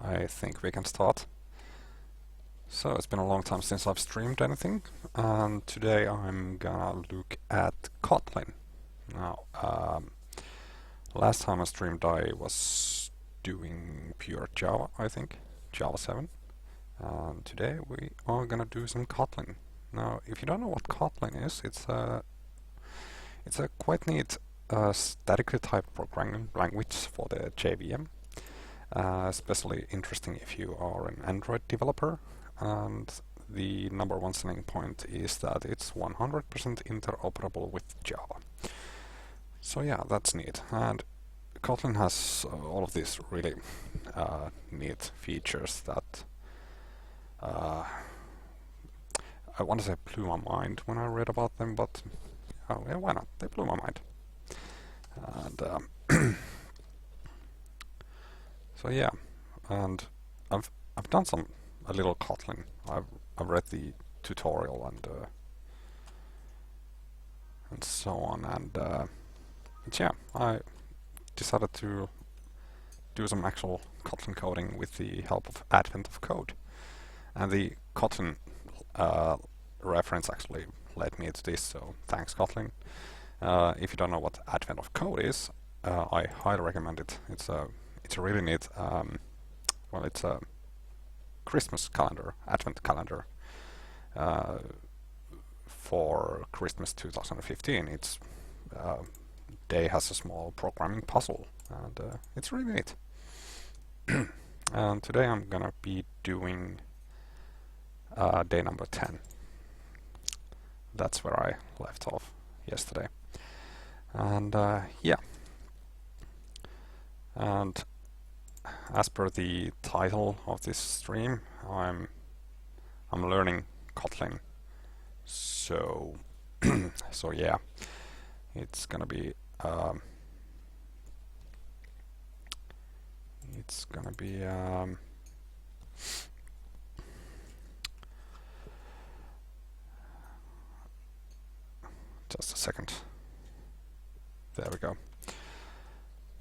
I think we can start. So it's been a long time since I've streamed anything, and today I'm gonna look at Kotlin. Now, last time I streamed I was doing pure Java, I think, Java 7. And today we are gonna do some Kotlin. Now, if you don't know what Kotlin is, it's a quite neat statically typed programming language for the JVM. Especially interesting if you are an Android developer, and the number one selling point is that it's 100% interoperable with Java. So yeah, that's neat. And Kotlin has all of these really neat features that I want to say blew my mind when I read about them, but oh, yeah, why not? They blew my mind. And so yeah, and I've done a little Kotlin. I've read the tutorial and so on, and but yeah, I decided to do some actual Kotlin coding with the help of Advent of Code, and the Kotlin reference actually led me to this. So thanks, Kotlin. If you don't know what Advent of Code is, I highly recommend it. It's a really neat, well, it's a Christmas calendar, Advent calendar for Christmas 2015. It's day has a small programming puzzle, and it's really neat. And today I'm gonna be doing day number 10. That's where I left off yesterday. And yeah. And as per the title of this stream, I'm learning Kotlin. So so yeah, it's gonna be just a second. There we go.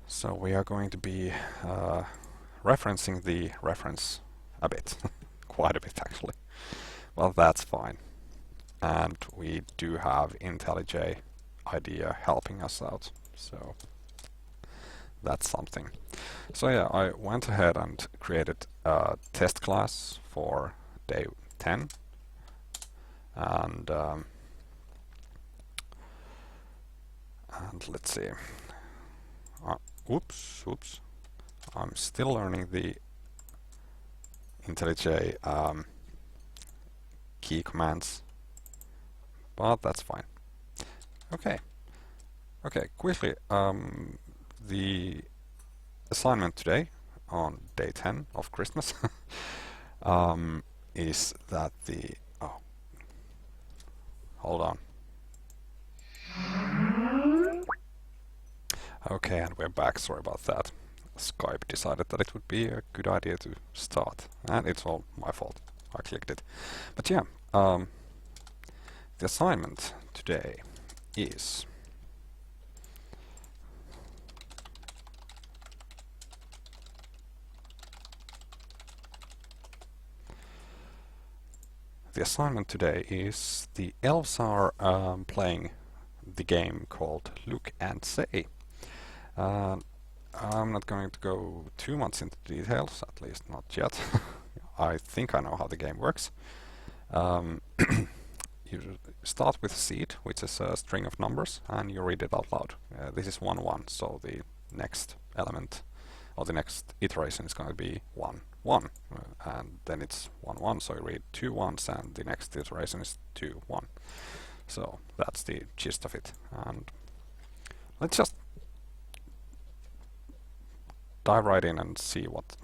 So we are going to be referencing the reference a bit, quite a bit actually. Well, that's fine. And we do have IntelliJ IDEA helping us out, so that's something. So yeah, I went ahead and created a test class for day 10, and let's see. Oops. I'm still learning the IntelliJ key commands, but that's fine. Okay, quickly, the assignment today on day 10 of Christmas is that oh, hold on. Okay, and we're back. Sorry about that. Skype decided that it would be a good idea to start, and it's all my fault. I clicked it. But yeah, the assignment today is the elves are playing the game called Look and Say. I'm not going to go too much into details, at least not yet. I think I know how the game works. You start with a seed, which is a string of numbers, and you read it out loud. This is 1, 1, so the next element or the next iteration is going to be 1, 1. And then it's 1, 1, so you read 2 ones, and the next iteration is 2, 1. So that's the gist of it. And let's just dive right in and see what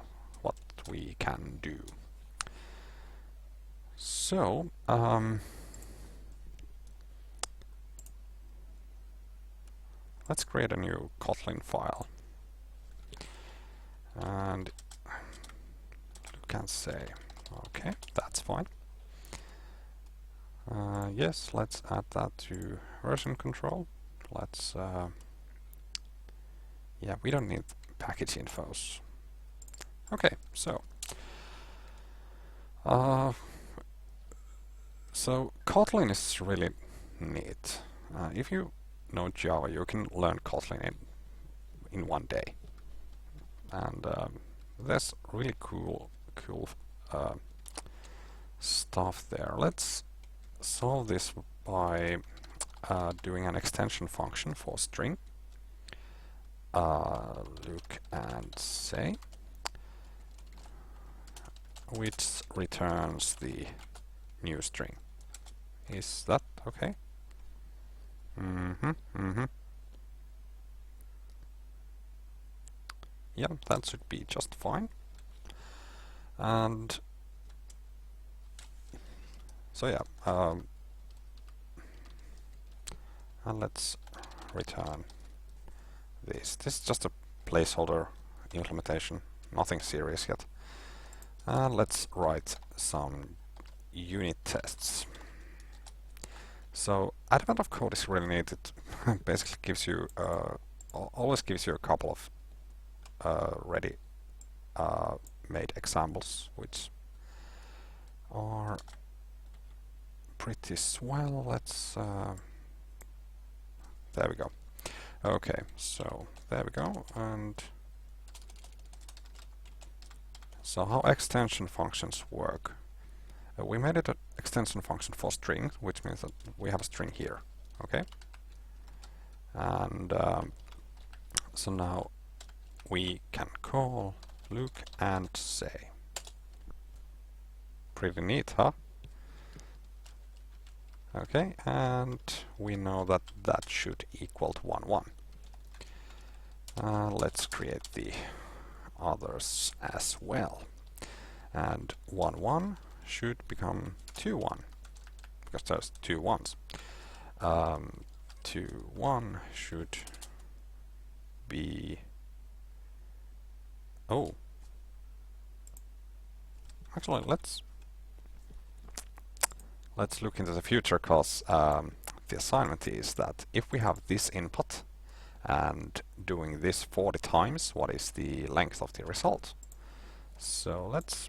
we can do. So let's create a new Kotlin file, and you can say, okay, that's fine. Yes, let's add that to version control. Let's yeah, we don't need package infos. Okay, uh, so Kotlin is really neat. If you know Java, you can learn Kotlin in one day, and there's really cool uh, stuff there. Let's solve this by doing an extension function for string. Look and say, which returns the new string. Is that okay? Yeah, that should be just fine. And so yeah, and let's return this. This is just a placeholder implementation, nothing serious yet. And let's write some unit tests. So advent of code is really neat. It basically gives you always gives you a couple of ready made examples, which are pretty swell. Let's there we go. Okay, so there we go. And so how extension functions work? We made it an extension function for string, which means that we have a string here. Okay, and so now we can call look and say. Pretty neat, huh? Okay, and we know that that should equal to 1, 1. Let's create the others as well. And 1, 1 should become 2, 1, because there's 2 1s. 2, 1 should be... Oh. Actually, let's look into the future, because the assignment is that if we have this input and doing this 40 times, what is the length of the result? So let's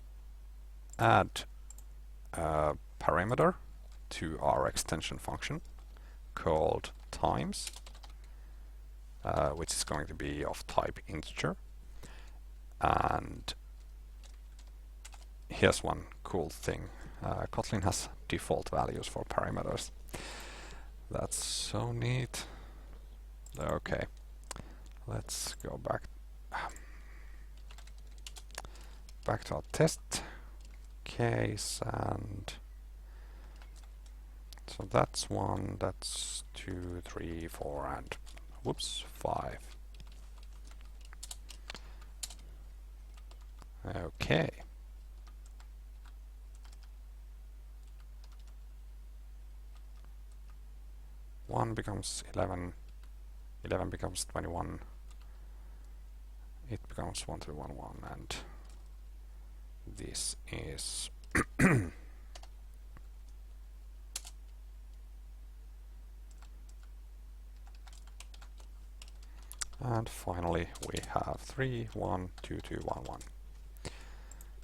add a parameter to our extension function called times, which is going to be of type integer. And here's one cool thing. Kotlin has default values for parameters. That's so neat. Okay, let's go back to our test case, and so that's 1, that's 2, 3, 4, and whoops, 5. Okay. One becomes 11, 11 becomes 21, it becomes 1, 2, 1, 1, and this is and finally we have 3, 1, 2, 2, 1, 1.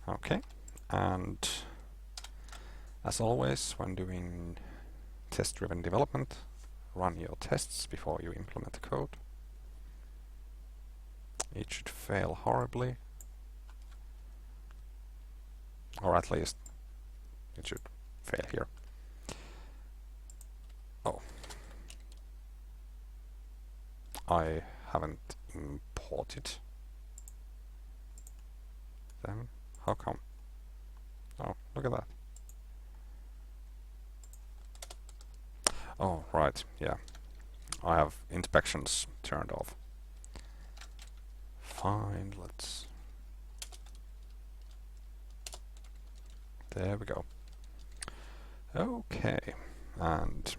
Okay, and as always when doing test-driven development, run your tests before you implement the code. It should fail horribly, or at least it should fail here. Oh, I haven't imported them. How come? Oh, look at that. Oh, right, yeah. I have inspections turned off. Fine, let's... There we go. Okay, and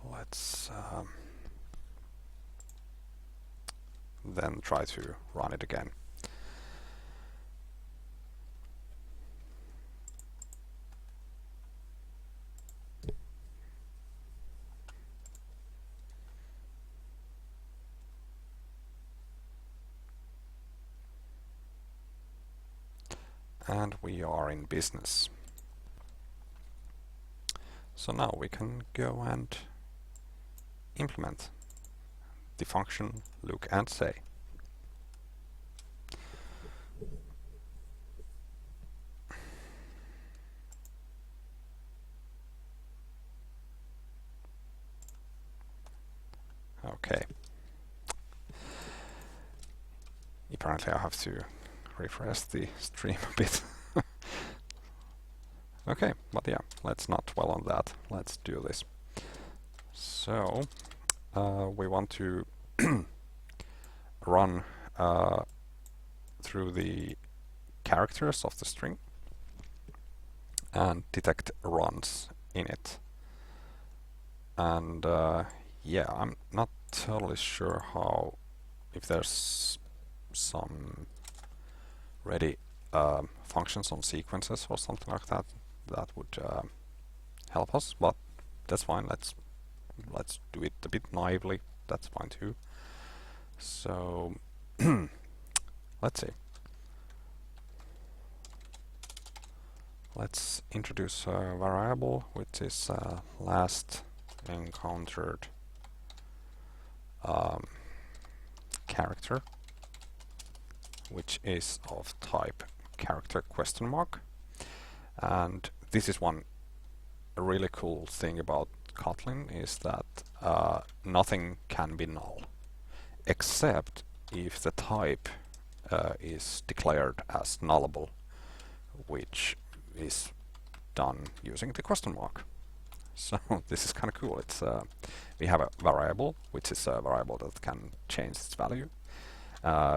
let's then try to run it again. and we are in business. So now we can go and implement the function look and say. Okay. Apparently I have to refresh the stream a bit. Okay, but yeah, let's not dwell on that. Let's do this. So, we want to run through the characters of the string and detect runs in it. And yeah, I'm not totally sure how, if there's some ready functions on sequences or something like that that would help us, but that's fine. Let's do it a bit naively. That's fine too. So let's see. Let's introduce a variable which is last encountered character, which is of type character question mark. And this is one really cool thing about Kotlin, is that nothing can be null except if the type is declared as nullable, which is done using the question mark. So this is kind of cool. It's we have a variable, which is a variable that can change its value,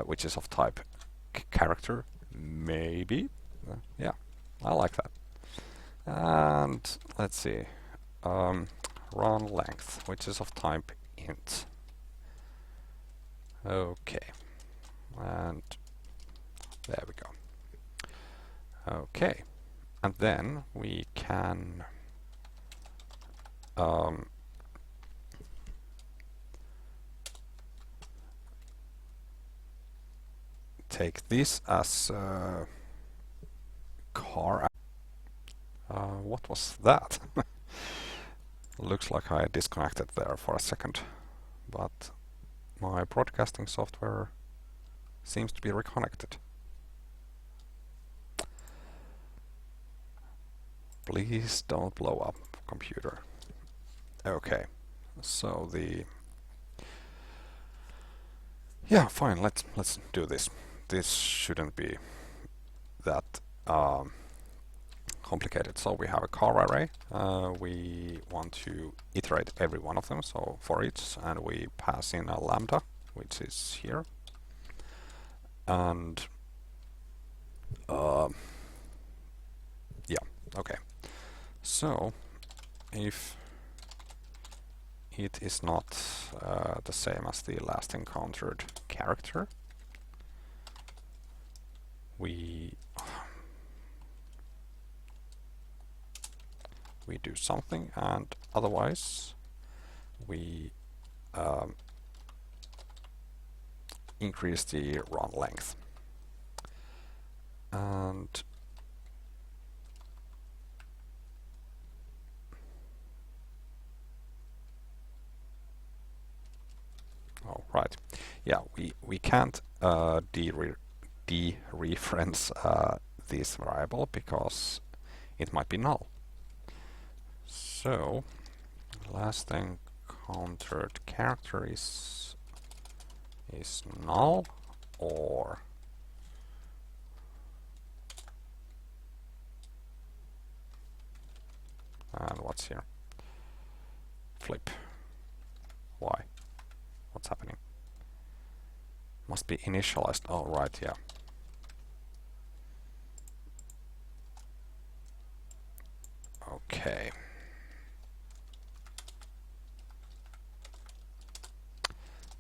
which is of type character, maybe. Yeah, I like that. And let's see, run length, which is of type int. Okay, and there we go. Okay, and then we can take this as car. What was that? Looks like I disconnected there for a second, but my broadcasting software seems to be reconnected. Please don't blow up, computer. Okay, so yeah, fine. Let's do this. This shouldn't be that complicated. So we have a car array. We want to iterate every one of them, so for each, and we pass in a lambda, which is here. And yeah, okay. So if it is not the same as the last encountered character, we do something, and otherwise we increase the run length. And oh, right, yeah, we can't dereference this variable because it might be null. So last encountered character is null, or and what's here? Flip. Why? What's happening? Must be initialized. Oh, right, yeah. Okay.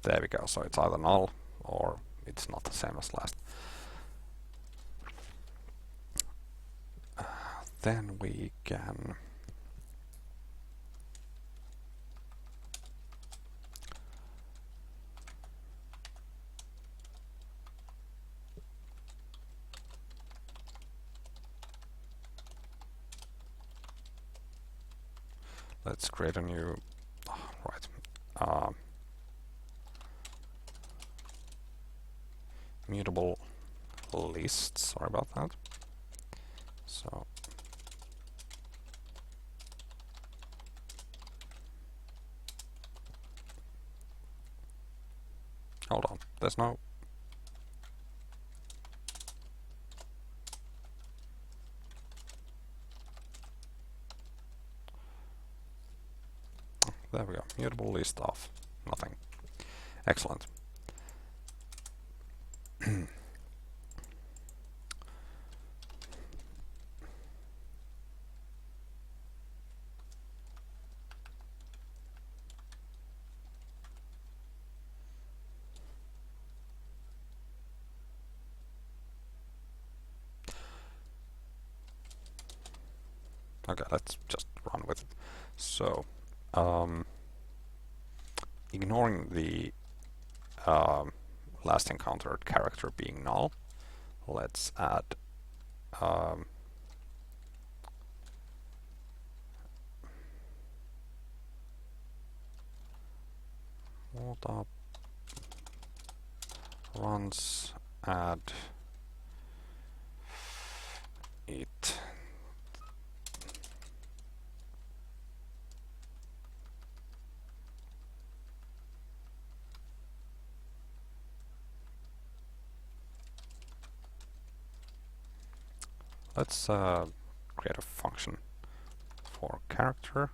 There we go. So it's either null or it's not the same as last. Then we can let's create a new, right, mutable list. Sorry about that. So hold on, there's no. There we go. Mutable list of nothing. Excellent. Okay, let's just run with it. So, ignoring the last encountered character being null, let's add hold up, runs, add it. Let's create a function for character.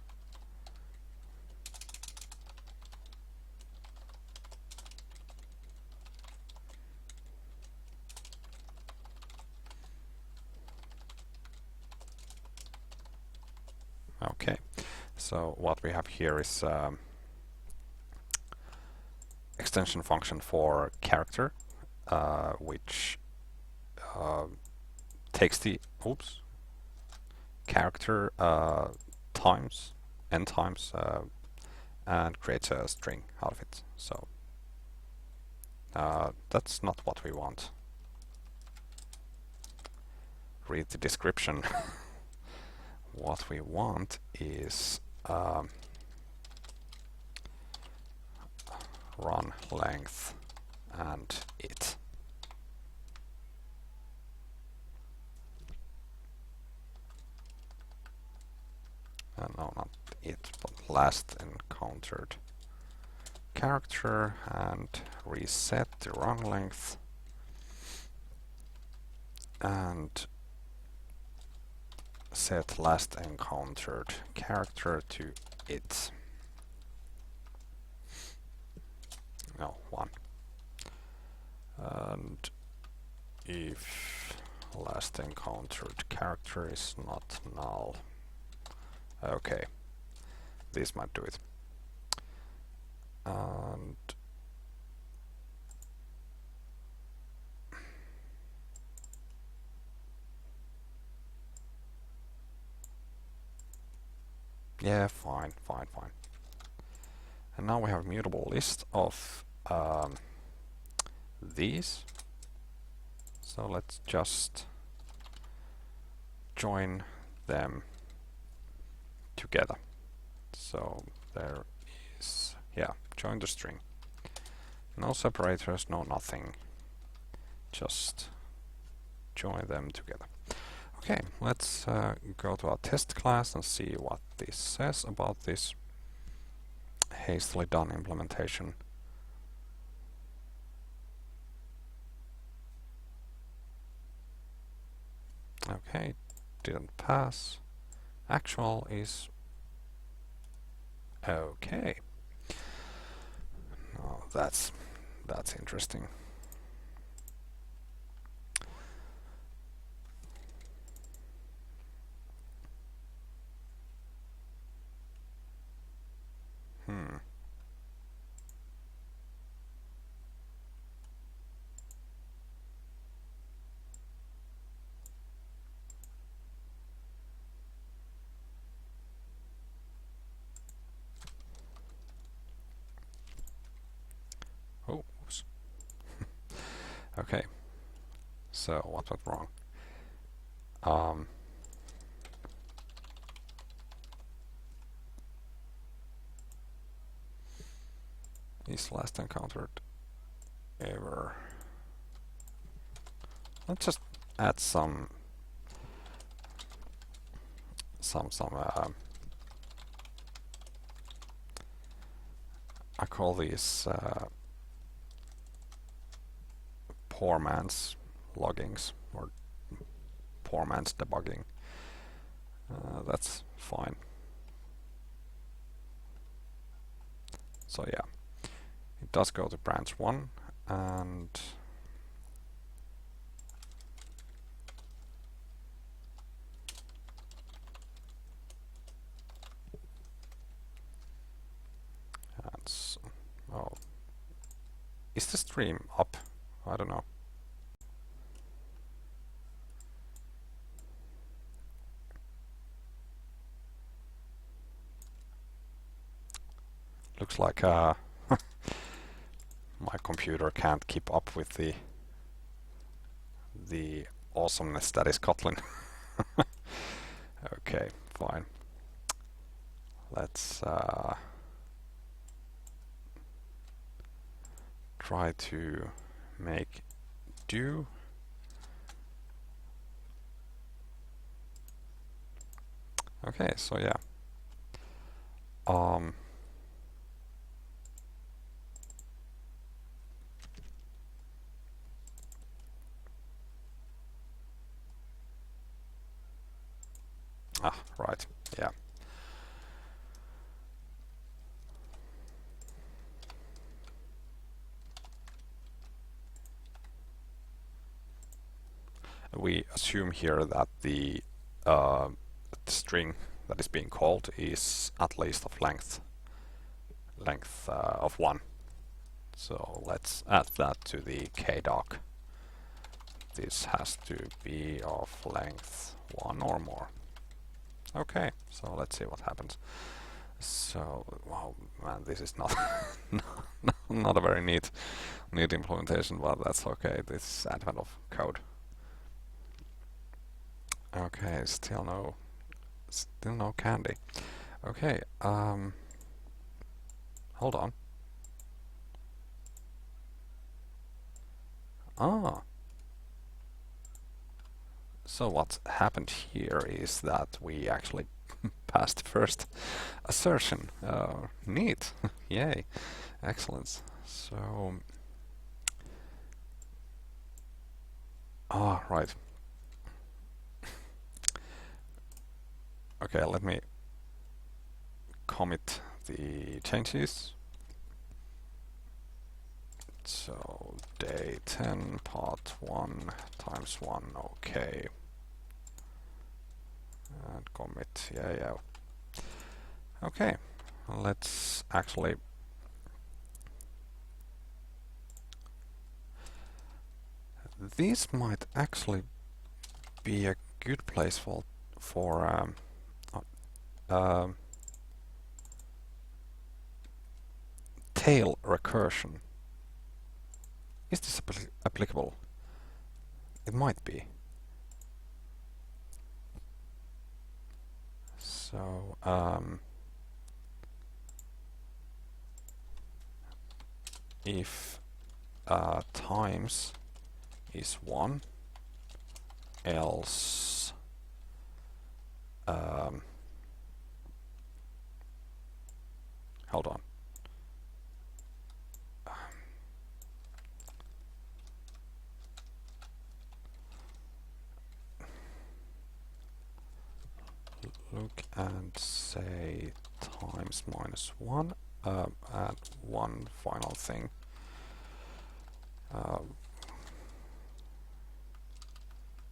Okay, so what we have here is extension function for character, which takes the character times n times and creates a string out of it. So that's not what we want. Read the description. What we want is run length and it. No, not it, but last encountered character, and reset the run length and set last encountered character to it. No, 1. And if last encountered character is not null. Okay, this might do it. And yeah, fine. And now we have a mutable list of these. So let's just join them together. So there is, yeah, join the string. No separators, no nothing. Just join them together. Okay, let's go to our test class and see what this says about this hastily done implementation. Okay, didn't pass. Actual is okay. Oh, that's interesting. Oh, oops. Okay, so what went wrong? is last encountered ever. Let's just add some I call these poor man's loggings or poor man's debugging. That's fine. So yeah, it does go to branch 1 and oh, is the stream up? I don't know. Looks like my computer can't keep up with the awesomeness that is Kotlin. Okay, fine. Let's try to make do. Okay, so yeah. Right, yeah. We assume here that the string that is being called is at least of length of 1. So let's add that to the kdoc. This has to be of length 1 or more. Okay, so let's see what happens. So, wow, man, this is not not a very neat implementation, but that's okay. This is advent of code. Okay, still no candy. Okay, hold on. So what happened here is that we actually passed the first assertion. Neat. Yay. Excellent. So right. Okay, let me commit the changes. So day 10 part 1 times 1, okay. And commit, yeah. Okay, let's actually this might actually be a good place for tail recursion. Is this applicable? It might be. So if times is 1, else hold on. Look and say times minus 1 and one final thing.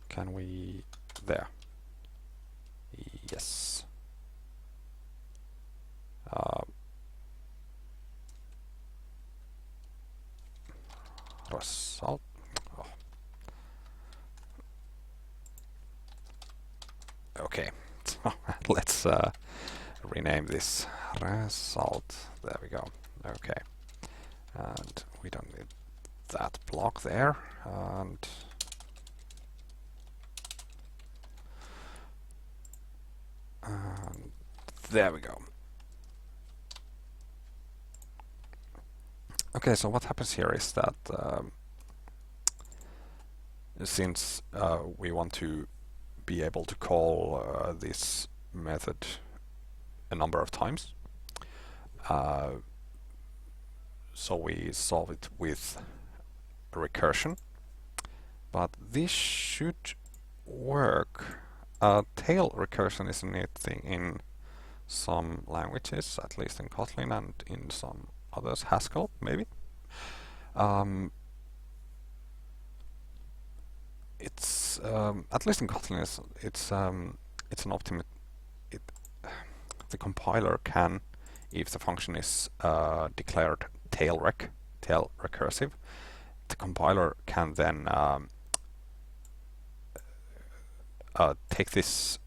Can we there? Yes. Result. Oh. Okay, let's rename this result. There we go. Okay, and we don't need that block there. And there we go. Okay, so what happens here is that since we want to be able to call this method a number of times, uh, so we solve it with recursion, but this should work. Tail recursion is a neat thing in some languages, at least in Kotlin and in some others, Haskell maybe. It's at least in Kotlin it's an optimate. It the compiler can, if the function is declared tail recursive, the compiler can then take this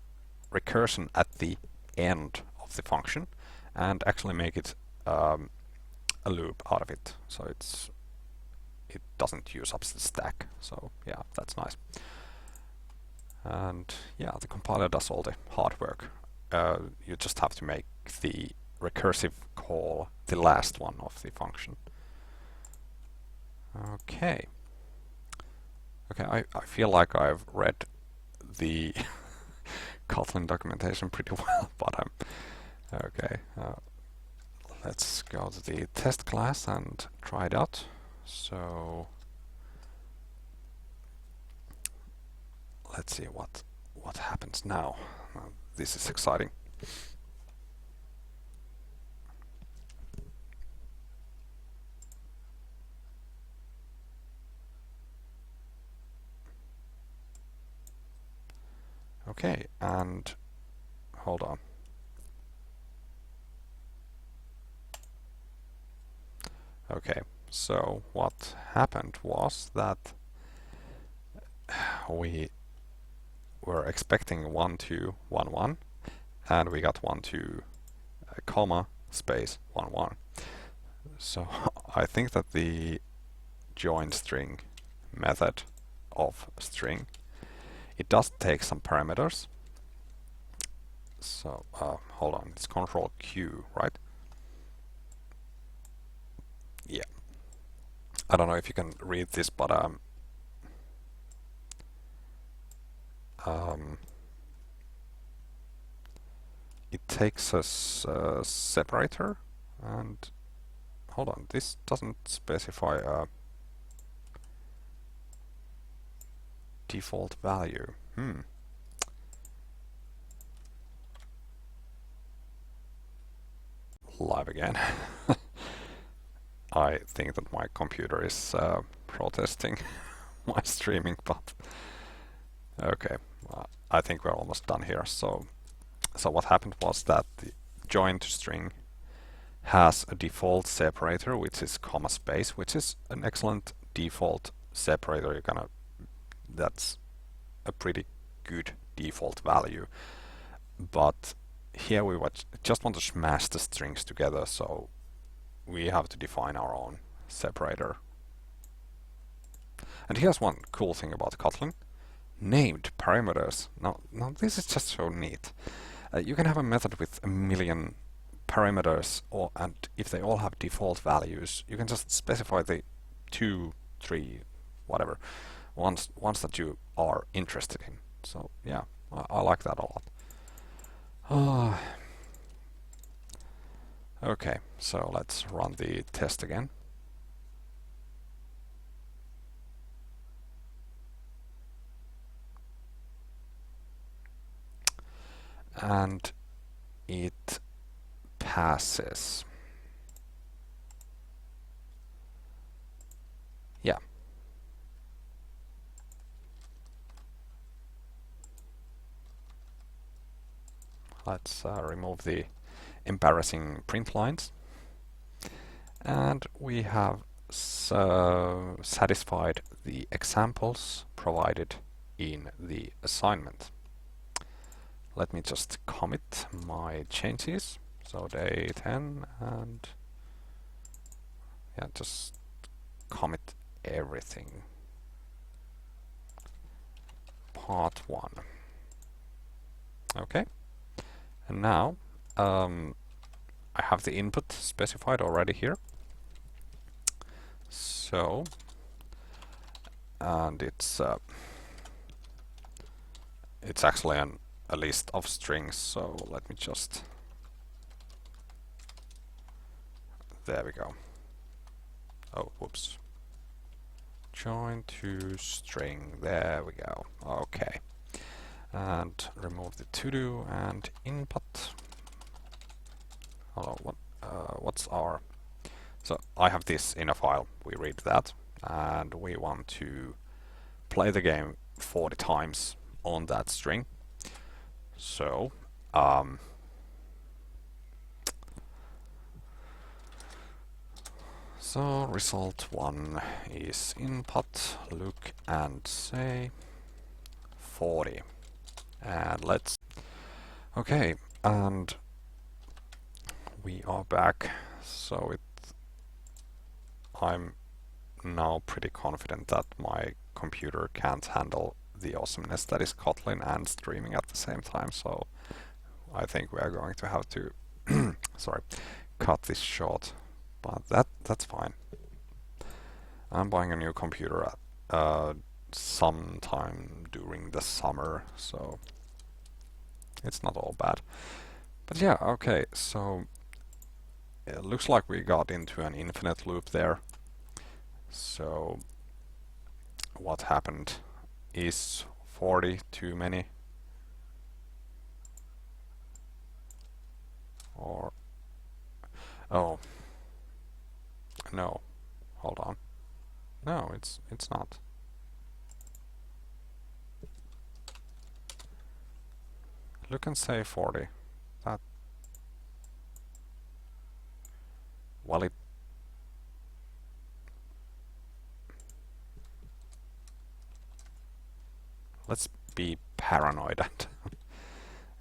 recursion at the end of the function and actually make it a loop out of it. So it doesn't use up the stack. So yeah, that's nice. And yeah, the compiler does all the hard work. You just have to make the recursive call the last one of the function. Okay. Okay, I feel like I've read the Kotlin documentation pretty well, but I'm okay. Let's go to the test class and try it out. So let's see what happens now. This is exciting. Okay, and hold on. Okay, so what happened was that we were expecting 1 2 1 1, and we got 1 2 comma space 1 1. So I think that the join string method of string, it does take some parameters. So hold on, it's Control Q, right? Yeah. I don't know if you can read this, but it takes a separator, and hold on, this doesn't specify a default value. Live again. I think that my computer is protesting my streaming, but okay, I think we're almost done here. So what happened was that the join to string has a default separator, which is comma space, which is an excellent default separator. That's a pretty good default value. But here we just want to smash the strings together, so we have to define our own separator. And here's one cool thing about Kotlin: named parameters. Now this is just so neat. You can have a method with a million parameters, and if they all have default values, you can just specify the 2, 3, whatever ones that you are interested in. So yeah, I like that a lot. Okay, so let's run the test again. And it passes. Yeah. Let's remove the embarrassing print lines. And we have satisfied the examples provided in the assignment. Let me just commit my changes. So day 10, and yeah, just commit everything. Part 1. Okay. And now I have the input specified already here. So, and it's actually a list of strings, so let me just, there we go. Oh, whoops. Join to string, there we go. Okay. And remove the to-do and input. Hello, what's our... So I have this in a file, we read that, and we want to play the game 40 times on that string. So, so result 1 is input, look and say 40. And let's... Okay, and we are back. So I'm now pretty confident that my computer can't handle the awesomeness that is Kotlin and streaming at the same time, so I think we are going to have to sorry, cut this short, but that's fine. I'm buying a new computer at sometime during the summer, so it's not all bad. But yeah, okay, so it looks like we got into an infinite loop there. So what happened? Is 40 too many? Or... oh, no, hold on. No, it's not. Look and say 40. That... well, it... let's be paranoid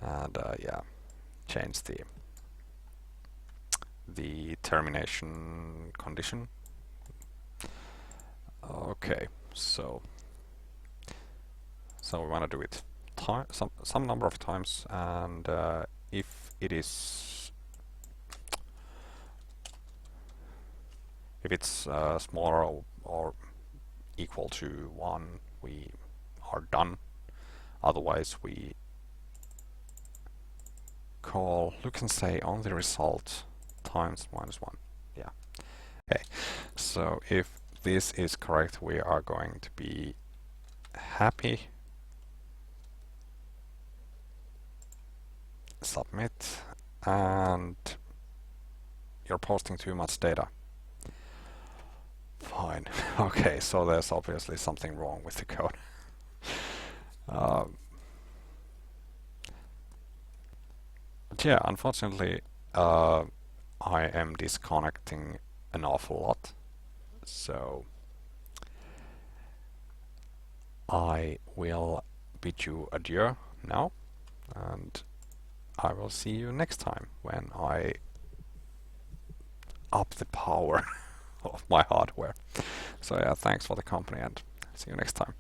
and yeah, change the termination condition. Okay, so we want to do it some number of times, and if it's smaller or equal to 1, we are done. Otherwise we call look and say on the result times -1. Yeah. Okay. So if this is correct, we are going to be happy. Submit. And you're posting too much data. Fine. Okay, so there's obviously something wrong with the code. But yeah, unfortunately, I am disconnecting an awful lot. So I will bid you adieu now, and I will see you next time when I up the power of my hardware. So yeah, thanks for the company and see you next time.